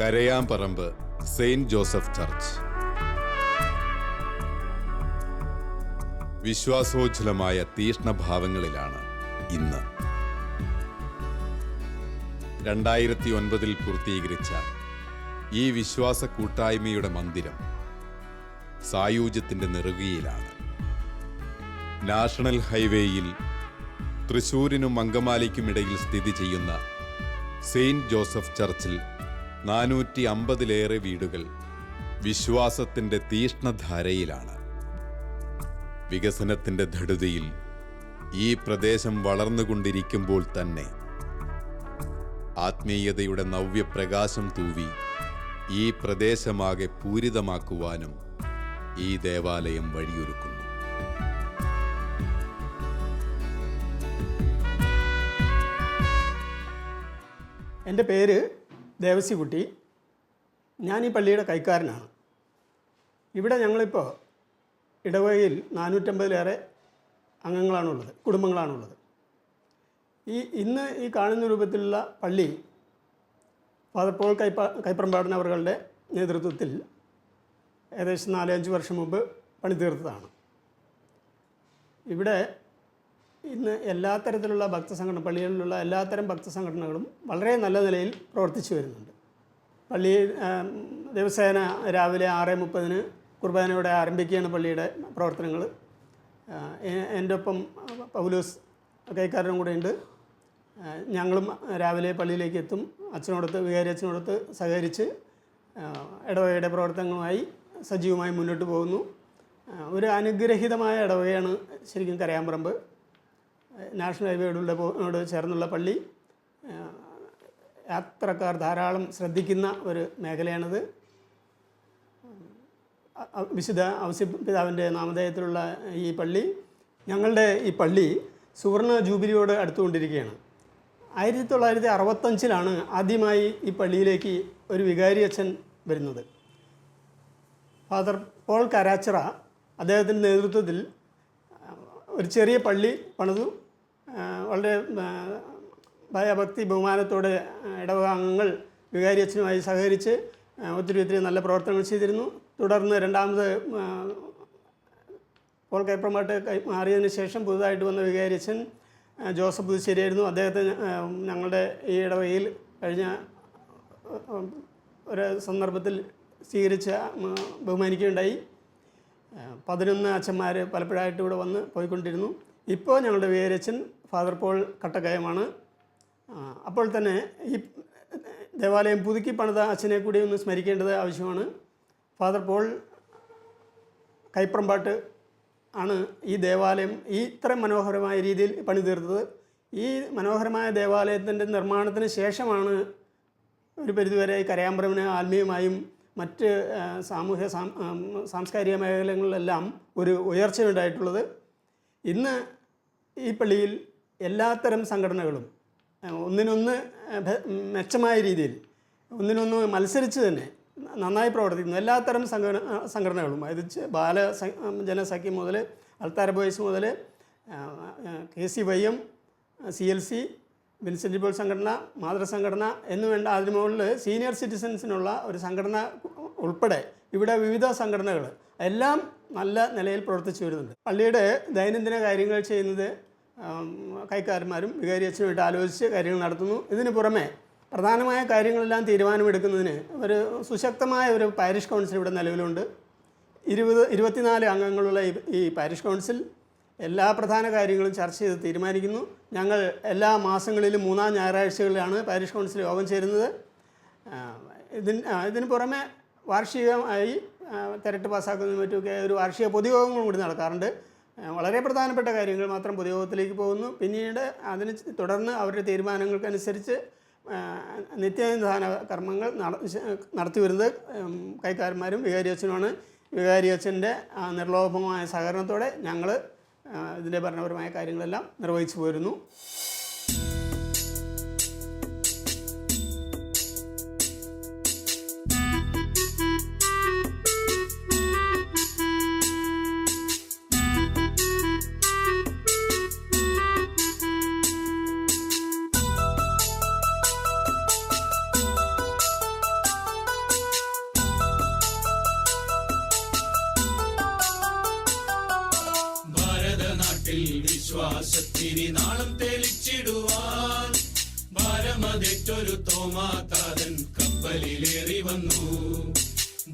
Karayamparambu Saint Joseph church. വിശ്വാസോജ്വലമായ തീഷ്ണഭാവങ്ങളിലാണ് ഇന്ന്. 2009 പൂർത്തീകരിച്ച ഈ വിശ്വാസ കൂട്ടായ്മയുടെ മന്ദിരം സായൂജ്യത്തിന്റെ നെറുകയിലാണ്. നാഷണൽ ഹൈവേയിൽ തൃശൂരിനും അങ്കമാലിക്കുമിടയിൽ സ്ഥിതി ചെയ്യുന്ന സെയിന്റ് ജോസഫ് ചർച്ചിൽ 450-ലേറെ വീടുകൾ വിശ്വാസത്തിന്റെ തീഷ്ണധാരയിലാണ്. വികസനത്തിന്റെ ധടുതിയിൽ ഈ പ്രദേശം വളർന്നുകൊണ്ടിരിക്കുമ്പോൾ തന്നെ ആത്മീയതയുടെ നവ്യപ്രകാശം തൂവി ഈ പ്രദേശമാകെ പൂരിതമാക്കുവാനും ഈ ദേവാലയം വഴിയൊരുക്കുന്നു. എൻ്റെ പേര് ദേവസിക്കുട്ടി. ഞാൻ ഈ പള്ളിയുടെ കൈക്കാരനാണ്. ഇവിടെ ഞങ്ങളിപ്പോൾ ഇടവകയിൽ 450-ലേറെ അംഗങ്ങളാണുള്ളത്, കുടുംബങ്ങളാണുള്ളത്. ഇന്ന് ഈ കാണുന്ന രൂപത്തിലുള്ള പള്ളി ഫാദർ പോൾ കൈപ്പറമ്പാടൻ അവരുടെ നേതൃത്വത്തിൽ ഏകദേശം 4-5 വർഷം മുമ്പ് പണി തീർത്തതാണ്. ഇവിടെ ഇന്ന് എല്ലാ തരത്തിലുള്ള ഭക്തസംഘടന, പള്ളികളിലുള്ള എല്ലാത്തരം ഭക്തസംഘടനകളും വളരെ നല്ല നിലയിൽ പ്രവർത്തിച്ചു വരുന്നുണ്ട്. പള്ളി ദിവസേന രാവിലെ 6:30 കുർബാനയോടെ ആരംഭിക്കുകയാണ് പള്ളിയുടെ പ്രവർത്തനങ്ങൾ. എൻ്റെ ഒപ്പം പൗലോസ് കൈക്കാരനും കൂടെ ഉണ്ട്. ഞങ്ങളും രാവിലെ പള്ളിയിലേക്ക് എത്തും. അച്ഛനോടൊത്ത്, വികാരി അച്ഛനോടൊത്ത് സഹകരിച്ച് ഇടവകയുടെ പ്രവർത്തനങ്ങളുമായി സജീവമായി മുന്നോട്ട് പോകുന്നു. ഒരു അനുഗ്രഹീതമായ ഇടവകയാണ് ശരിക്കും കരയാമ്പറമ്പ്. നാഷണൽ ഹൈവേയോട് ചേർന്നുള്ള പള്ളി. യാത്രക്കാർ ധാരാളം ശ്രദ്ധിക്കുന്ന ഒരു മേഖലയാണിത്. വിശുദ്ധ ഔസേപ്പിതാവിൻ്റെ നാമധേയത്തിലുള്ള ഈ പള്ളി, ഞങ്ങളുടെ ഈ പള്ളി സുവർണ ജൂബിലിയോട് അടുത്തുകൊണ്ടിരിക്കുകയാണ്. 1965 ആദ്യമായി ഈ പള്ളിയിലേക്ക് ഒരു വികാരി അച്ഛൻ വരുന്നത്. ഫാദർ പോൾ കരാച്ചിറ അദ്ദേഹത്തിൻ്റെ നേതൃത്വത്തിൽ ഒരു ചെറിയ പള്ളി പണിതു. വളരെ ഭയഭക്തി ബഹുമാനത്തോടെ ഇടവക അംഗങ്ങൾ വികാരി അച്ഛനുമായി സഹകരിച്ച് ഒത്തിരി നല്ല പ്രവർത്തനങ്ങൾ ചെയ്തിരുന്നു. തുടർന്ന് രണ്ടാമത് പോൾ കൈപ്പറമ്പാട്ട് മാറിയതിന് ശേഷം പുതുതായിട്ട് വന്ന വികാരി അച്ഛൻ ജോസഫ് പുതുശ്ശേരിയായിരുന്നു. അദ്ദേഹത്തെ ഞങ്ങളുടെ ഈ ഇടവകയിൽ കഴിഞ്ഞ ഒരു സന്ദർഭത്തിൽ സ്വീകരിച്ച് ബഹുമാനിക്കുകയുണ്ടായി. 11 അച്ഛന്മാർ പലപ്പോഴായിട്ട് ഇവിടെ വന്ന് പോയിക്കൊണ്ടിരുന്നു. ഇപ്പോൾ ഞങ്ങളുടെ വികാരി അച്ഛൻ ഫാദർ പോൾ കട്ടക്കയമാണ്. അപ്പോൾ തന്നെ ഈ ദേവാലയം പുതുക്കി പണിത അച്ഛനെ കൂടി ഒന്ന് സ്മരിക്കേണ്ടത് ആവശ്യമാണ്. ഫാദർ പോൾ കൈപ്പറമ്പാട്ട് ആണ് ഈ ദേവാലയം ഇത്ര മനോഹരമായ രീതിയിൽ പണി തീർത്തത്. ഈ മനോഹരമായ ദേവാലയത്തിൻ്റെ നിർമ്മാണത്തിന് ശേഷമാണ് ഒരു പരിധിവരെ കരയാമ്പറമ്പിന് ആത്മീയമായും മറ്റ് സാമൂഹ്യ സാംസ്കാരിക മേഖലകളിലെല്ലാം ഒരു ഉയർച്ചയുണ്ടായിട്ടുള്ളത്. ഇന്ന് ഈ പള്ളിയിൽ എല്ലാത്തരം സംഘടനകളും ഒന്നിനൊന്ന് മെച്ചമായ രീതിയിൽ, ഒന്നിനൊന്ന് മത്സരിച്ച് തന്നെ നന്നായി പ്രവർത്തിക്കുന്നു. എല്ലാത്തരം സംഘടനകളും, അതായത് ജനസഖ്യം മുതൽ അൾത്താര ബോയ്സ് മുതൽ KCYM, CLC, വിൻസെൻ്റ് പോൾ സംഘടന, മാതൃസംഘടന എന്നുവേണ്ട അതിന് മുകളിൽ സീനിയർ സിറ്റിസൻസിനുള്ള ഒരു സംഘടന ഉൾപ്പെടെ ഇവിടെ വിവിധ സംഘടനകൾ എല്ലാം നല്ല നിലയിൽ പ്രവർത്തിച്ചു വരുന്നുണ്ട്. പള്ളിയുടെ ദൈനംദിന കാര്യങ്ങൾ ചെയ്യുന്നത് കൈക്കാരന്മാരും വികാരി അച്ഛനുമായിട്ട് ആലോചിച്ച് കാര്യങ്ങൾ നടത്തുന്നു. ഇതിന് പുറമെ പ്രധാനമായ കാര്യങ്ങളെല്ലാം തീരുമാനമെടുക്കുന്നതിന് ഒരു സുശക്തമായ ഒരു പാരിഷ് കൗൺസിൽ ഇവിടെ നിലവിലുണ്ട്. 24 അംഗങ്ങളുള്ള ഈ പാരിഷ് കൗൺസിൽ എല്ലാ പ്രധാന കാര്യങ്ങളും ചർച്ച ചെയ്ത് തീരുമാനിക്കുന്നു. ഞങ്ങൾ എല്ലാ മാസങ്ങളിലും 3-ാം ഞായറാഴ്ചകളിലാണ് പാരിഷ് കൗൺസിൽ യോഗം ചേരുന്നത്. ഇതിന് പുറമെ വാർഷികമായി തിരട്ട് പാസ്സാക്കുന്നതിനും മറ്റുമൊക്കെ ഒരു വാർഷിക പൊതുയോഗങ്ങളും കൂടി നടക്കാറുണ്ട്. വളരെ പ്രധാനപ്പെട്ട കാര്യങ്ങൾ മാത്രം പൊതുയോഗത്തിലേക്ക് പോകുന്നു. പിന്നീട് അതിന് തുടർന്ന് അവരുടെ തീരുമാനങ്ങൾക്കനുസരിച്ച് നിത്യാനുധാന കർമ്മങ്ങൾ നടത്തി വരുന്നത് കൈക്കാരന്മാരും വികാരി അച്ഛനുമാണ്. വികാരി അച്ഛൻ്റെ നിർലോഭമായ സഹകരണത്തോടെ ഞങ്ങൾ ഇതിൻ്റെ ഭരണപരമായ കാര്യങ്ങളെല്ലാം നിർവഹിച്ചു പോരുന്നു. തോമാതാതൻ കപ്പലിലേറി വന്നു.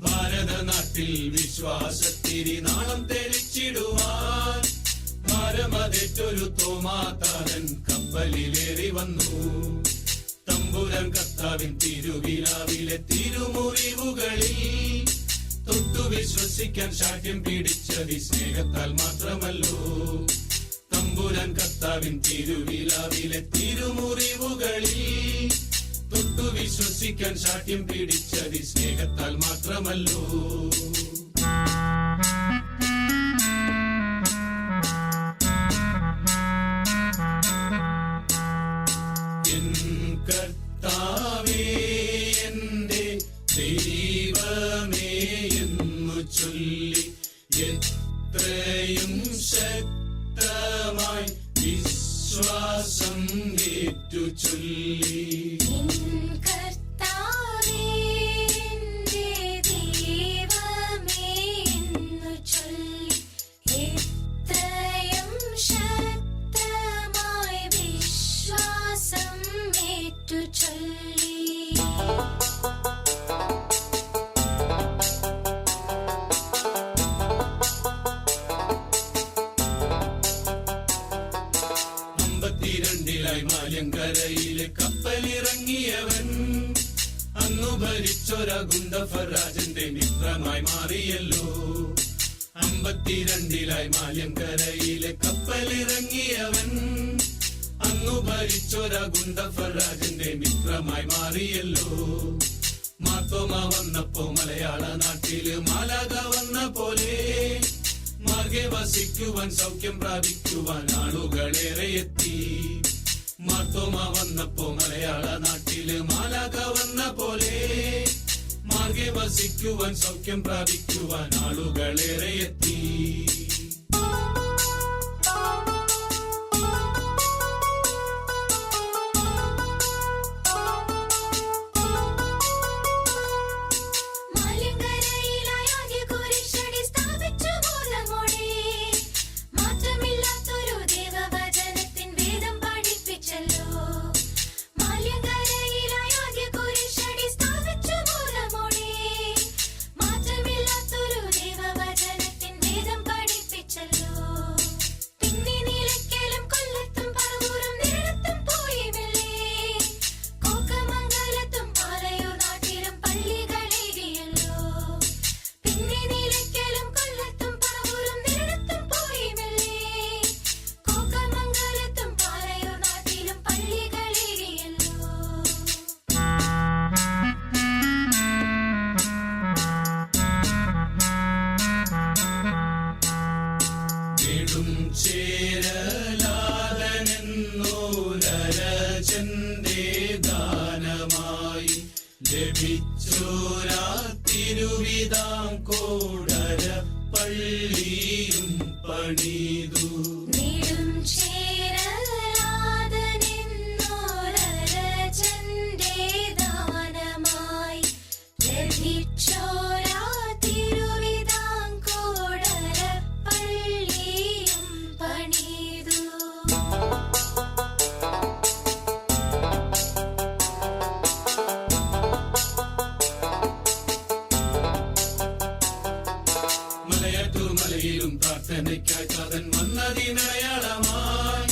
ഭാരതനാട്ടിൽ വിശ്വാസത്തിരി നാളം തെളിച്ചിടുവാൻ ഭാരമതേറ്റൊരു തോമാതാതൻ കപ്പലിലേറി വന്നു. തമ്പുരാൻ കർത്താവിൻ തിരുവിലാവിലെ തിരുമുറിവുകളിൽ തൊട്ടു വിശ്വസിക്കാൻ ശാഠ്യം പിടിച്ചത് സ്നേഹത്താൽ മാത്രമല്ലോ. തമ്പുരാൻ കർത്താവിൻ തിരുവിലാവിലെ തിരുമുറിവുകളിൽ തൊട്ടു വിശ്വസിക്കാൻ ശാഠ്യം പിടിച്ചത് സ്നേഹത്താൽ മാത്രമല്ലോ. എൻ കർത്താവേ എന്റെ ദൈവമേ എന്നു ചൊല്ലി എത്രയും ശക്തമായി വിശ്വാസം ഏറ്റു ചൊല്ലി. മാല്യങ്കരയിലെ കപ്പലിറങ്ങിയവൻ അന്നു ഭരിച്ചൊര ഗുണ്ടഫരാജന്റെ മിത്രമായി മാറിയല്ലോ. 52 മാല്യങ്കരയിലെ കപ്പലിറങ്ങിയവൻ അന്നു ഭരിച്ചൊര ഗുണ്ടഫരാജന്റെ മിത്രമായി മാറിയല്ലോ. മാത്തോമ വന്നപ്പോ മലയാള നാട്ടില് മാലാക വന്ന പോലെ മാർഗെ വസിക്കുവാൻ സൗഖ്യം പ്രാപിക്കുവാൻ ആളുകളേറെ എത്തി. മാത്തോമ വന്നപ്പോ മലയാള നാട്ടില് മാലാക വന്ന പോലെ മാർഗെ വസിക്കുവാൻ സൗഖ്യം പ്രാപിക്കുവാൻ ആളുകളേറെ എത്തി. ചേരലാതനെന്നോരജന്റെ ദാനമായി ലഭിച്ചോരാ തിരുവിതാംകോടര പള്ളിയും പണിതു. മലയിലും പ്രാർത്ഥനയ്ക്കായി താതൻ വന്നതിനടയാളമായി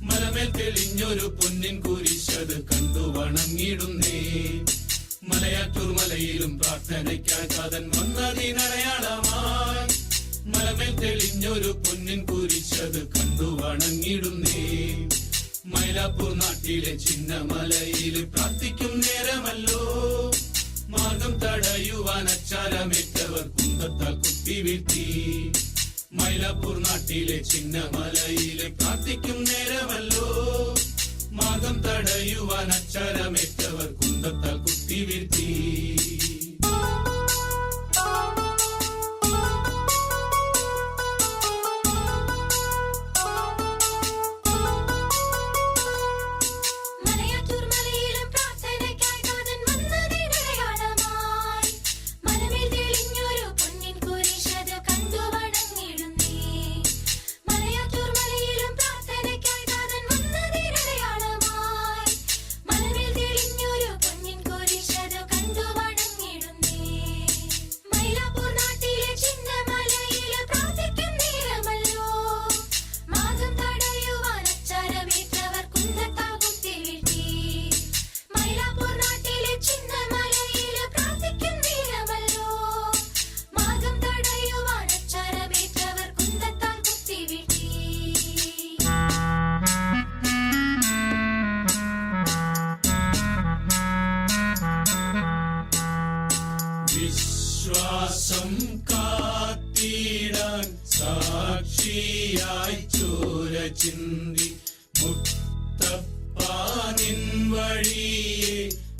മലമേൽ തെളിഞ്ഞൊരു പൊന്നിൻ കുരിശത് കണ്ടു വണങ്ങിടുന്നേ. മലയാറ്റൂർ മലയിലും പ്രാർത്ഥനയ്ക്കായി താതൻ വന്നതിനടയാളമായി മലമേൽ തെളിഞ്ഞൊരു പൊന്നിൻ കുരിശത് കണ്ടു വണങ്ങിടുന്നേ. മൈലാപ്പൂർ നാട്ടിലെ ചിന്നമലയിൽ പ്രാർത്ഥിക്കും നേരമല്ലോ മാർഗം തടയുവാൻ അച്ചാരമേറ്റവർ കുന്തത്താൽ കുത്തി വീഴ്ത്തി. മൈലാപ്പൂർ നാട്ടിലെ ചിന്നമലയിലെ പ്രാർത്ഥിക്കും നേരമല്ലോ മാർഗം തടയുവാൻ അച്ചാരമേറ്റവർ കുന്തത്താൽ കുത്തി വീഴ്ത്തി. ൊരു വിശ്വാസം കാത്തിടാൻ സാക്ഷിയായി ചോര ചിന്തി മുത്തപ്പാനിൻ വഴിയെ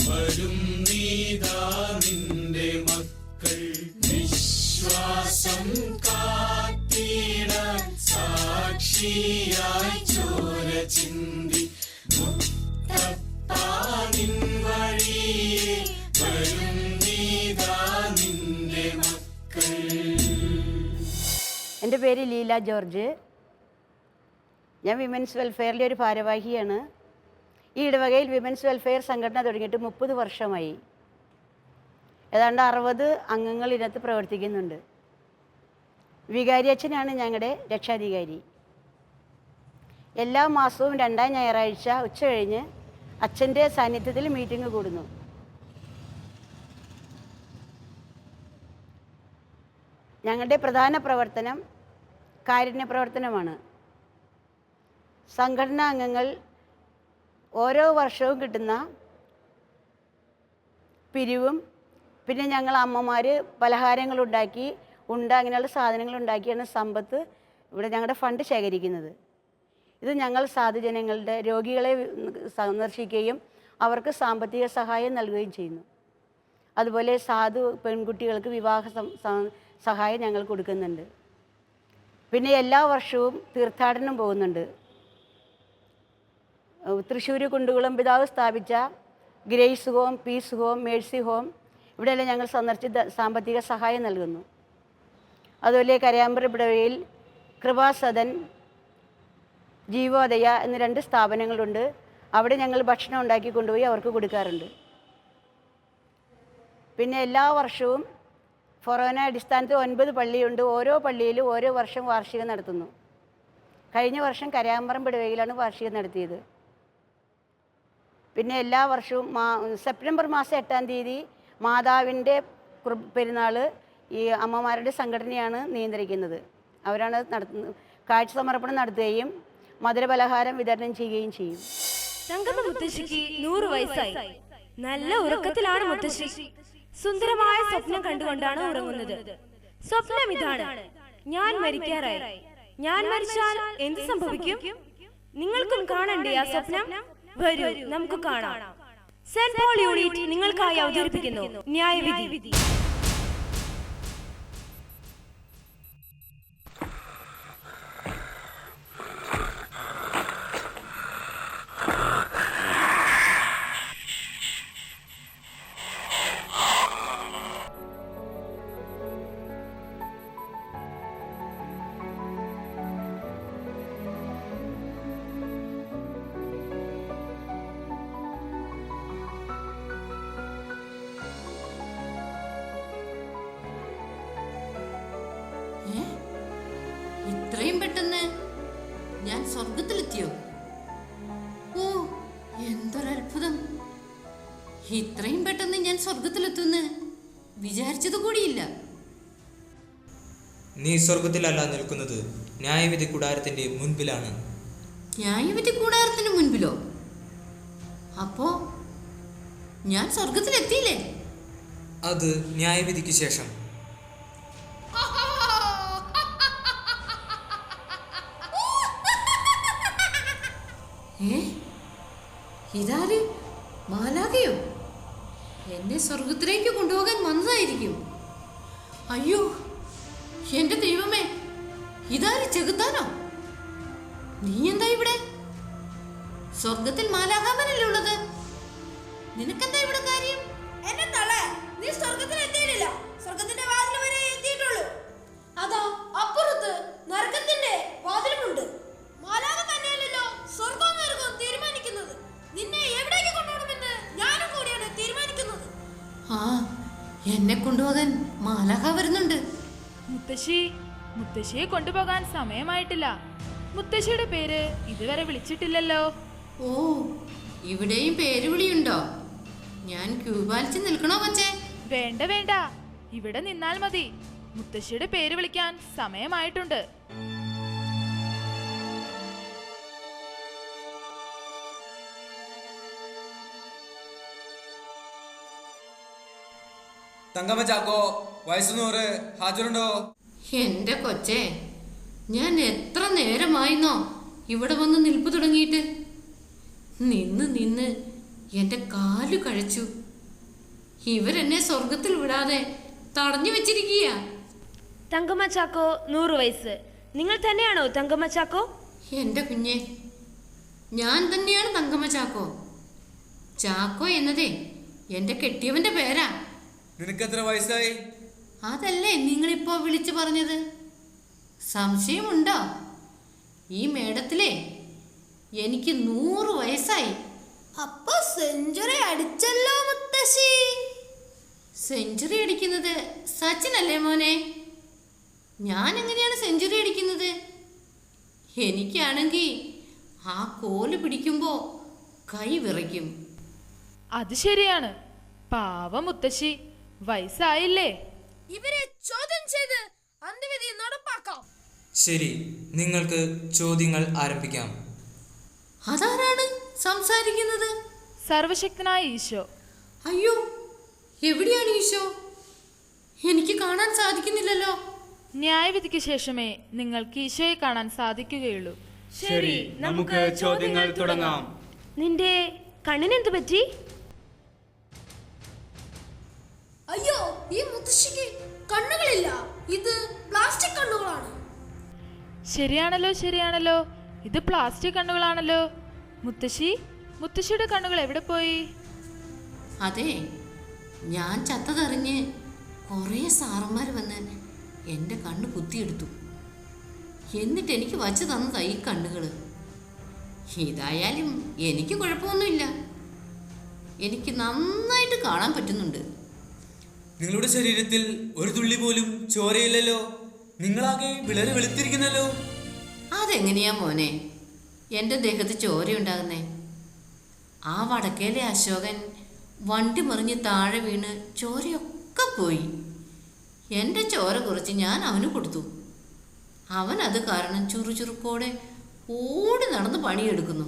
വരും നീതാ നിന്റെ മക്കൾ. വിശ്വാസം കാത്തിടാൻ സാക്ഷിയായി ചോര ചിന്തി മുത്തപ്പാനിൻ വഴിയെ വരും നീതാ നിന്റെ മക്കൾ. എൻ്റെ പേര് ലീല ജോർജ്. ഞാൻ വിമൻസ് വെൽഫെയറിലെ ഒരു ഭാരവാഹിയാണ്. ഈ ഇടവകയിൽ വിമൻസ് വെൽഫെയർ സംഘടന തുടങ്ങിയിട്ട് 30 വർഷമായി. ഏതാണ്ട് 60 അംഗങ്ങൾ ഇതിനകത്ത് പ്രവർത്തിക്കുന്നുണ്ട്. വികാരി അച്ഛനാണ് ഞങ്ങളുടെ രക്ഷാധികാരി. എല്ലാ മാസവും 2ാം ഞായറാഴ്ച ഉച്ച കഴിഞ്ഞ് അച്ഛൻ്റെ സാന്നിധ്യത്തിൽ മീറ്റിംഗ് കൂടുന്നു. ഞങ്ങളുടെ പ്രധാന പ്രവർത്തനം കാരുണ്യ പ്രവർത്തനമാണ്. സംഘടനാ അംഗങ്ങൾ ഓരോ വർഷവും കിട്ടുന്ന പിരിവും പിന്നെ ഞങ്ങൾ അമ്മമാർ പലഹാരങ്ങളുണ്ടാക്കി അങ്ങനെയുള്ള സാധനങ്ങളുണ്ടാക്കിയാണ് സമ്പത്ത് ഇവിടെ ഞങ്ങളുടെ ഫണ്ട് ശേഖരിക്കുന്നത്. ഇത് ഞങ്ങൾ സാധുജനങ്ങളുടെ രോഗികളെ സന്ദർശിക്കുകയും അവർക്ക് സാമ്പത്തിക സഹായം നൽകുകയും ചെയ്യുന്നു. അതുപോലെ സാധു പെൺകുട്ടികൾക്ക് വിവാഹ സഹായം ഞങ്ങൾ കൊടുക്കുന്നുണ്ട്. പിന്നെ എല്ലാ വർഷവും തീർത്ഥാടനം പോകുന്നുണ്ട്. തൃശ്ശൂർ കുണ്ടുകുളം പിതാവ് സ്ഥാപിച്ച grace home, piece home, Mercy home ഇവിടെയെല്ലാം ഞങ്ങൾ സന്ദർശിച്ച് സാമ്പത്തിക സഹായം നൽകുന്നു. അതുപോലെ കരയാമ്പ്ര ഇടവകയിൽ കൃപാസദൻ, ജീവോദയ എന്ന 2 സ്ഥാപനങ്ങളുണ്ട്. അവിടെ ഞങ്ങൾ ഭക്ഷണം ഉണ്ടാക്കി കൊണ്ടുപോയി അവർക്ക് കൊടുക്കാറുണ്ട്. പിന്നെ എല്ലാ വർഷവും ഫൊറോന അടിസ്ഥാനത്തിൽ 9 പള്ളിയുണ്ട്. ഓരോ പള്ളിയിലും ഓരോ വർഷം വാർഷികം നടത്തുന്നു. കഴിഞ്ഞ വർഷം കരയാമ്പറമ്പ് ഇടവകയിലാണ് വാർഷികം നടത്തിയത്. പിന്നെ എല്ലാ വർഷവും സെപ്റ്റംബർ മാസം 8-ാം തീയതി മാതാവിൻ്റെ പെരുന്നാൾ ഈ അമ്മമാരുടെ സംഘടനയാണ് നിയന്ത്രിക്കുന്നത്. അവരാണ് നടത്തുന്നത്. കാഴ്ച സമർപ്പണം നടത്തുകയും മധുരപലഹാരം വിതരണം ചെയ്യുകയും ചെയ്യും. തങ്കമ്മ മുത്തശ്ശിക്ക് 100 വയസ്സായി. നല്ല ഉറക്കത്തിലാണ് മുത്തശ്ശി. സുന്ദരമായ സ്വപ്നം കണ്ടുകൊണ്ടാണ് ഉറങ്ങുന്നത്. സ്വപ്നം ഇതാണ്: ഞാൻ മരിക്കാറായി. ഞാൻ മരിച്ചാൽ എന്ത് സംഭവിക്കും? നിങ്ങൾക്കും കാണണ്ടേ ആ സ്വപ്നം? വരൂ, നമുക്ക് കാണാം. സെന്റ് പോൾ യൂണിറ്റ് നിങ്ങൾക്കായി അവതരിപ്പിക്കുന്നു ന്യായവിധി. ഇത്രയും പെട്ടെന്ന് ഞാൻ സ്വർഗത്തിലെത്തിയോ? ഓ, എന്തൊരത്ഭുതം! ഇത്രയും പെട്ടെന്ന് ഞാൻ സ്വർഗത്തിലെത്തുന്ന് വിചാരിച്ചത് കൂടിയില്ല. നീ സ്വർഗത്തിലല്ല നിൽക്കുന്നത്, ന്യായവിധി കൂടാരത്തിന്റെ മുൻപിലാണ്. ന്യായവിധി കൂടാരത്തിന് മുൻപിലോ? അപ്പോ ഞാൻ സ്വർഗത്തിലെത്തിയില്ലേ? അത് ന്യായവിധിക്ക് ശേഷം. ഇതാര്? മാലാഖയോ? എന്നെ സ്വർഗത്തിലേക്ക് കൊണ്ടുപോകാൻ വന്നതായിരിക്കും. അയ്യോ, എന്റെ ദൈവമേ, ഇതാര്? ചെകുത്താനോ? നീ എന്താ ഇവിടെ? സ്വർഗത്തിൽ മാലാഖാമനല്ലേ ഉള്ളത്? നിനക്കെന്താ ഇവിടെ കാര്യം? എന്നെ തള്ളേ, നീ സ്വർഗത്തിൽ എത്തിയിട്ടില്ല. സ്വർഗത്തിന്റെ വാതിൽ വരെ എത്തിയിട്ടുള്ളൂ. അതാ അപ്പുറത്ത് നരകത്തിന്റെ വാതിലുമുണ്ട്. മാലാഖ തന്നെയല്ലോ സ്വർഗവും നരകവും തീരുമാനിക്കുന്നത്. നിന്നെ എവിടേക്ക് കൊണ്ടുപോകണമെന്ന് ഞാനും കൂടിയാണ് തീരുമാനിക്കുന്നത്. ആ, എന്നെ കൊണ്ടുപോകാൻ മാലാഖ വരുന്നുണ്ട്. മുത്തശ്ശിയെ കൊണ്ടുപോകാൻ സമയമായിട്ടില്ല. മുത്തശ്ശിയുടെ പേര് ഇതുവരെ വിളിച്ചിട്ടില്ലല്ലോ. ഓ, ഇവിടെയും പേരുവിളിയുണ്ടോ? ഞാൻ ക്യൂ പാലിച്ച് നിൽക്കണോ കൊച്ചേ? വേണ്ട വേണ്ട, ഇവിടെ നിന്നാൽ മതി. മുത്തശ്ശിയുടെ പേര് വിളിക്കാൻ സമയമായിട്ടുണ്ട്. തങ്കമ്മ ചാക്കോ, വയസ്സ് 100, ഹാജരുണ്ടോ? എന്റെ കൊച്ചേ, ഞാൻ എത്ര നേരമായിന്നോ ഇവിടെ വന്ന് നിൽപ്പ് തുടങ്ങിയിട്ട്. നിന്ന് നിന്ന് എന്റെ കാല് കഴിച്ചു. ഇവരെന്നെ സ്വർഗത്തിൽ വിടാതെ തടഞ്ഞു വെച്ചിരിക്കുക. തങ്കമ്മ ചാക്കോ 100 വയസ്സ്. നിങ്ങൾ തന്നെയാണോ തങ്കമ്മ ചാക്കോ? എന്റെ കുഞ്ഞെ, ഞാൻ തന്നെയാണ് തങ്കമ്മ ചാക്കോ. ചാക്കോ എന്നതേ എന്റെ കെട്ടിയവന്റെ പേരാ. നിനക്ക് എത്ര വയസ്സായി? അതല്ലേ നിങ്ങളിപ്പോ വിളിച്ചു പറഞ്ഞത്? സംശയമുണ്ടോ? ഈ മേടത്തിലെ എനിക്ക് 100 വയസ്സായി. അപ്പൊ സെഞ്ചുറി അടിച്ചല്ലോ മുത്തശ്ശി. സെഞ്ചുറി അടിക്കുന്നത് സച്ചിനല്ലേ മോനെ? ഞാൻ എങ്ങനെയാണ് സെഞ്ചുറി അടിക്കുന്നത്? എനിക്കാണെങ്കിൽ ആ കോല് പിടിക്കുമ്പോ കൈ വിറയ്ക്കും. അത് ശരിയാണ്. പാവ മുത്തശ്ശി, വയസ്സായില്ലേ? ഇവരെ ചോദ്യം ചെയ്ത് അന്ത്യവിധി നടപ്പാക്കാം. ശരി, നിങ്ങൾക്ക് ചോദ്യങ്ങൾ ആരംഭിക്കാം. അതാരാണ് സംസാരിക്കുന്നത്? സർവശക്തനായ ഈശോ. അയ്യോ, എവിടെയാണ് ഈശോ? എനിക്ക് കാണാൻ സാധിക്കുന്നില്ലല്ലോ. ന്യായവിധിക്ക് ശേഷമേ നിങ്ങൾക്ക് ഈശോയെ കാണാൻ സാധിക്കുകയുള്ളൂ. ശരി, നമുക്ക് ചോദ്യങ്ങൾ തുടങ്ങാം. നിന്റെ കണ്ണിനെന്ത് പറ്റി? അയ്യോ, ഈ മുത്തശ്ശിക്ക് കണ്ണുകളില്ല. ഇത് പ്ലാസ്റ്റിക് കണ്ണുകളാണ്. ശരിയാണല്ലോ, ഇത് പ്ലാസ്റ്റിക് കണ്ണുകളാണല്ലോ. മുത്തശ്ശിയുടെ കണ്ണുകൾ എവിടെ പോയി? അതെ, ഞാൻ ചത്തതറിഞ്ഞ് കുറേ സാറന്മാർ വന്ന് എൻ്റെ കണ്ണ് കുത്തിയെടുത്തു. എന്നിട്ട് എനിക്ക് വച്ച് തന്നതാ ഈ കണ്ണുകൾ. ഇതായാലും എനിക്ക് കുഴപ്പമൊന്നുമില്ല. എനിക്ക് നന്നായിട്ട് കാണാൻ പറ്റുന്നുണ്ട്. നിങ്ങളുടെ ശരീരത്തിൽ ഒരു തുള്ളി പോലും ചോരയില്ലല്ലോ. നിങ്ങളാകെ വിളറി വെളുത്തിരിക്കുന്നല്ലോ. അതെങ്ങനെയാ മോനെ എൻ്റെ ദേഹത്ത് ചോരയുണ്ടാകുന്നേ? ആ വടക്കേലെ അശോകൻ വണ്ടി മറിഞ്ഞ് താഴെ വീണ് ചോരയൊക്കെ പോയി. എൻ്റെ ചോര കുറച്ച് ഞാൻ അവന് കൊടുത്തു. അവൻ അത് കാരണം ചുറുചുറുക്കോടെ ഓടി നടന്ന് പണിയെടുക്കുന്നു.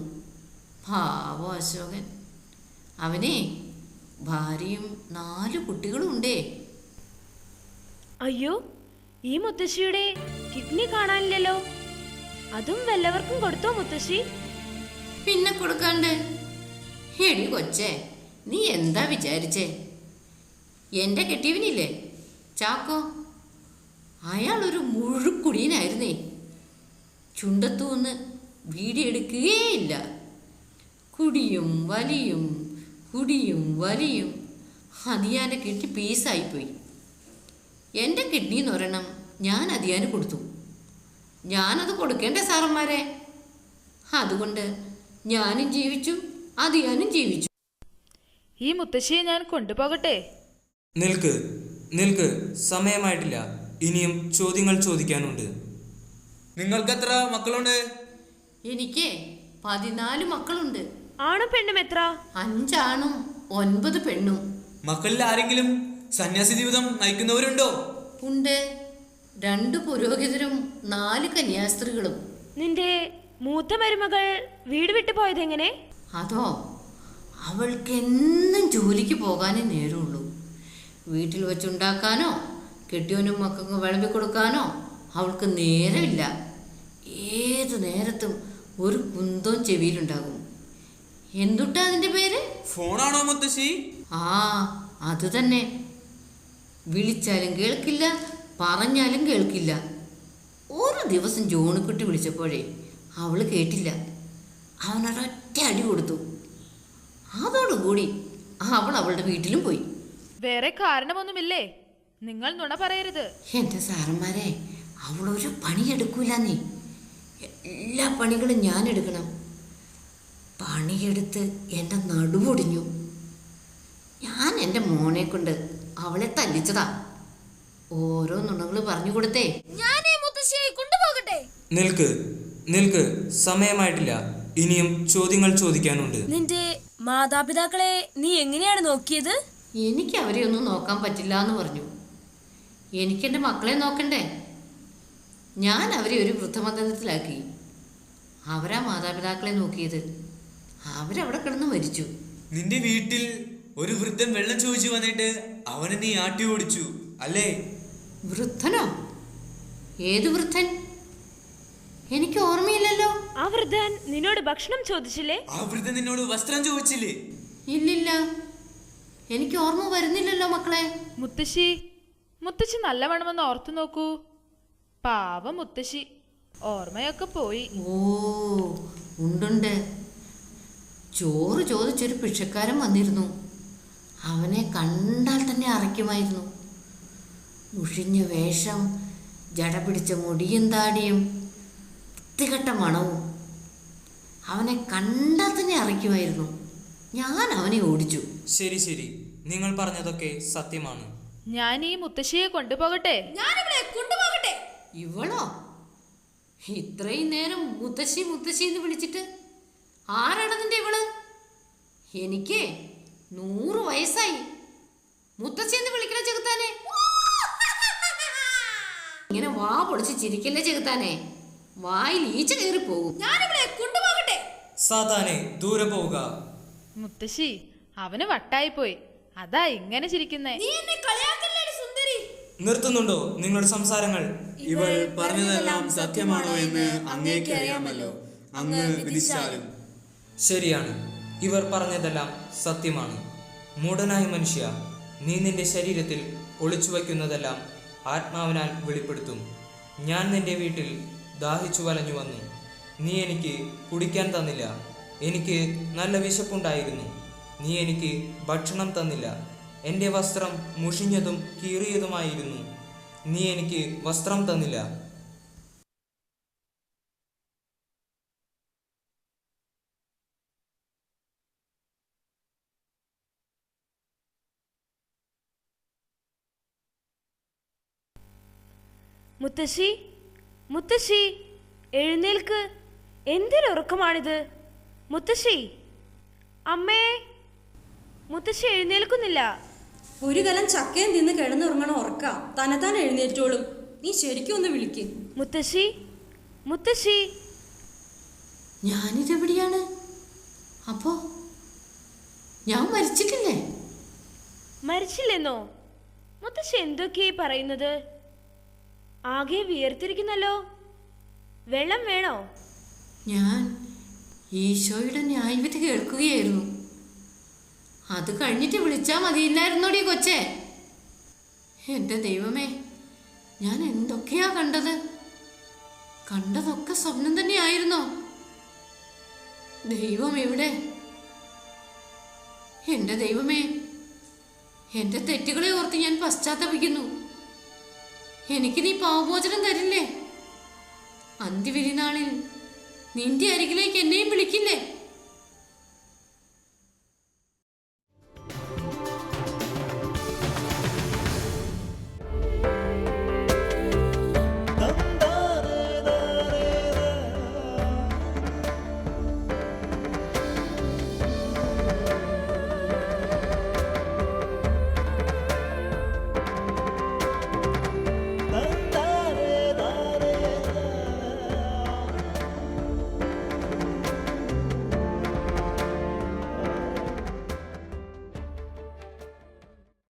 പാവോ അശോകൻ. അവനെ ഭാര്യയും 4 കുട്ടികളും ഉണ്ടേ. അയ്യോ, ഈ മുത്തശ്ശിയുടെ കിഡ്നി കാണാനില്ലല്ലോ. അതും വല്ലവർക്കും കൊടുത്തോ മുത്തശ്ശി? പിന്നെ കൊടുക്കാണ്ട്. എടി കൊച്ചേ, നീ എന്താ വിചാരിച്ചേ? എൻ്റെ കെട്ടിയവനില്ലേ ചാക്കോ, അയാളൊരു മുഴുക്കുടിയനായിരുന്നേ. ചുണ്ടത്തൂന്ന് വീടിയെടുക്കുകയില്ല. കുടിയും വലിയും അതിയാൻ്റെ കിഡ്നി പീസായിപ്പോയി. എൻ്റെ കിഡ്നി എന്നൊരെണ്ണം ഞാൻ അതിയാന് കൊടുത്തു. ഞാനത് കൊടുക്കേണ്ട സാറന്മാരെ. അതുകൊണ്ട് ഞാനും ജീവിച്ചു, അതിയാനും ജീവിച്ചു. ഈ മുത്തശ്ശിയെ ഞാൻ കൊണ്ടുപോകട്ടെ? നിൽക്ക്, സമയമായിട്ടില്ല. ഇനിയും ചോദ്യങ്ങൾ ചോദിക്കാനുണ്ട്. നിങ്ങൾക്ക് എത്ര മക്കളുണ്ട്? എനിക്ക് 14 മക്കളുണ്ട്. ആണും പെണ്ണും എത്ര? 5 ആണും 9 പെണ്ണും. മക്കളിൽ ആരെങ്കിലും സന്യാസി ജീവിതം നയിക്കുന്നവരുണ്ടോ? ഉണ്ട്. 2 പുരോഹിതരും 4 കന്യാസ്ത്രീകളും. നിന്റെ മൂത്ത മരുമകൾ വീട് വിട്ടു പോയതെങ്ങനെ? അതോ, അവൾക്ക് എന്നും ജോലിക്ക് പോകാനേ നേരമുള്ളൂ. വീട്ടിൽ വെച്ചുണ്ടാക്കാനോ കെട്ടിയോനും മക്കൾക്ക് വിളമ്പി കൊടുക്കാനോ അവൾക്ക് നേരമില്ല. ഏതു നേരത്തും ഒരു കുന്തവും ചെവിയിലുണ്ടാകും. എന്തുട്ടാ അതിൻ്റെ പേര്? ഫോണാണോ മുത്തശ്ശി? ആ, അത് തന്നെ. വിളിച്ചാലും കേൾക്കില്ല, പറഞ്ഞാലും കേൾക്കില്ല. ഒരു ദിവസം ജോണിക്കുട്ടി വിളിച്ചപ്പോഴേ അവൾ കേട്ടില്ല. അവനൊരൊറ്റ അടി കൊടുത്തു. അതോടുകൂടി അവൾ അവളുടെ വീട്ടിലും പോയി. വേറെ കാരണമൊന്നുമില്ലേ? നിങ്ങൾ നുണ പറയരുത്. എൻ്റെ സാറന്മാരെ, അവളൊരു പണിയെടുക്കൂല. നീ എല്ലാ പണികളും ഞാൻ എടുക്കണം. പണിയെടുത്ത് എൻ്റെ നടുവൊടിഞ്ഞു. ഞാൻ എൻ്റെ മോനെ കൊണ്ട് അവളെ തല്ലിച്ചതാ. ഓരോ നുണകൾ പറഞ്ഞു കൊടുത്തേ. ഞാൻ ഈ മുത്തശ്ശിയെ കൊണ്ടുപോകട്ടെ? നിൽക്ക്, സമയമായിട്ടില്ല. ഇനിയും ചോദ്യങ്ങൾ ചോദിക്കാനുണ്ട്. നിന്റെ മാതാപിതാക്കളെ നീ എങ്ങനെയാണ് നോക്കിയത്? എനിക്ക് അവരെ ഒന്നും നോക്കാൻ പറ്റില്ല എന്ന് പറഞ്ഞു. എനിക്കെൻ്റെ മക്കളെ നോക്കണ്ടേ? ഞാൻ അവരെ ഒരു വൃദ്ധബന്ധനത്തിലാക്കി. അവരാ മാതാപിതാക്കളെ നോക്കിയത്. അവരവിടെ കിടന്ന് മരിച്ചു. നിന്റെ വീട്ടിൽ ഒരു വൃദ്ധൻ വെള്ളം ചോദിച്ചു വന്നിട്ട് അവനെ നീ ആട്ടി ഓടിച്ചു അല്ലേ? വൃദ്ധനോ? ഏത് വൃദ്ധൻ? എനിക്ക് ഓർമ്മയില്ലല്ലോ. ആ വൃദ്ധൻ നിന്നോട് ഭക്ഷണം ചോദിച്ചില്ലേ? ആ വൃദ്ധൻ നിന്നോട് വസ്ത്രം ചോദിച്ചില്ലേ? ഇല്ലില്ല, എനിക്ക് ഓർമ്മ വരുന്നില്ലല്ലോ മക്കളെ. മുത്തശ്ശി നല്ലവണ്ണമെന്ന് ഓർത്തു നോക്കൂ. പാവം മുത്തശ്ശി, ഓർമ്മയൊക്കെ പോയി. ഓ ഉണ്ടുണ്ട്. ചോറ് ചോദിച്ചൊരു ഭിക്ഷക്കാരൻ വന്നിരുന്നു. അവനെ കണ്ടാൽ തന്നെ അറയ്ക്കുമായിരുന്നു. മുഷിഞ്ഞ വേഷം, ജട പിടിച്ച മുടിയും താടിയും, വൃത്തികെട്ട മണവും. അവനെ കണ്ടാൽ തന്നെ അറയ്ക്കുമായിരുന്നു. ഞാൻ അവനെ ഓടിച്ചു. ശരി ശരി, നിങ്ങൾ പറഞ്ഞതൊക്കെ സത്യമാണ്. ഞാൻ ഈ മുത്തശ്ശിയെ കൊണ്ടുപോകട്ടെ? ഇവളോ? ഇത്രയും നേരം മുത്തശ്ശി മുത്തശ്ശി എന്ന് വിളിച്ചിട്ട് ആരാണ് നിന്റെ ഇവള്? എനിക്ക് 100 വയസ്സായി. മുത്തശ്ശി എന്ന് വിളിക്കണ ചെകുത്താനെ. ഇങ്ങനെ വാ പൊളിച്ച് ചിരിക്കല്ലേ ചെകുത്താനെ, വായിൽ ഈച്ച കയറി പോകും. സാത്താനെ, ദൂരെ പോവുക. മുത്തശ്ശി, അവന് വട്ടായിപ്പോയി, അതാ ഇങ്ങനെ ചിരിക്കുന്നേ. നിർത്തുന്നുണ്ടോ നിങ്ങളുടെ സംസാരങ്ങൾ? ഇവൾ പറഞ്ഞതെല്ലാം സത്യമാണോ എന്ന് അങ്ങേക്ക് അറിയാമല്ലോ. അങ്ങ് വിധിച്ചാലും. ശരിയാണ്, ഇവർ പറഞ്ഞതെല്ലാം സത്യമാണ്. മൂഢനായ മനുഷ്യ, നീ നിന്റെ ശരീരത്തിൽ ഒളിച്ചു വയ്ക്കുന്നതെല്ലാം ആത്മാവിനാൽ വെളിപ്പെടുത്തും. ഞാൻ നിന്റെ വീട്ടിൽ ദാഹിച്ചു വലഞ്ഞു വന്നു. നീ എനിക്ക് കുടിക്കാൻ തന്നില്ല. എനിക്ക് നല്ല വിശപ്പുണ്ടായിരുന്നു. നീ എനിക്ക് ഭക്ഷണം തന്നില്ല. എൻ്റെ വസ്ത്രം മുഷിഞ്ഞതും കീറിയതുമായിരുന്നു. നീ എനിക്ക് വസ്ത്രം തന്നില്ല. മുത്തശ്ശി, മുത്തശ്ശി, എഴുന്നേൽക്ക്. എന്തൊരുറക്കമാണിത്? മുത്തശ്ശി, അമ്മേ, മുത്തശ്ശി എഴുന്നേൽക്കുന്നില്ല. ഒരു കലം ചക്കയും തിന്ന് കിടന്നുറങ്ങണ ഉറക്ക തന്നെത്താൻ എഴുന്നേറ്റോളും. നീ ശരിക്കും ഒന്ന് വിളിക്ക്. മുത്തശ്ശി, മുത്തശ്ശി. ഞാനിതെവിടെയാണ്? അപ്പോ ഞാൻ മരിച്ചിട്ടില്ലേ? മരിച്ചില്ലെന്നോ? മുത്തശ്ശി എന്തൊക്കെയാ പറയുന്നത്? ആകെ വിയർത്തിരിക്കുന്നല്ലോ. വെള്ളം വേണോ? ഞാൻ ഈശോയുടെ ന്യായവിധി കേൾക്കുകയായിരുന്നു. അത് കഴിഞ്ഞിട്ട് വിളിച്ചാൽ മതിയില്ലായിരുന്നോടി കൊച്ചേ. എൻ്റെ ദൈവമേ, ഞാൻ എന്തൊക്കെയാ കണ്ടത്? കണ്ടതൊക്കെ സ്വപ്നം തന്നെയായിരുന്നോ? ദൈവം എവിടെ? എൻ്റെ ദൈവമേ, എൻ്റെ തെറ്റുകളെ ഓർത്ത് ഞാൻ പശ്ചാത്തപിക്കുന്നു. എനിക്ക് നീ പാവമോചനം തരില്ലേ? അന്ത്യവിധി നാളിൽ നിന്റെ അരികിലേക്ക് എന്നെയും വിളിക്കില്ലേ?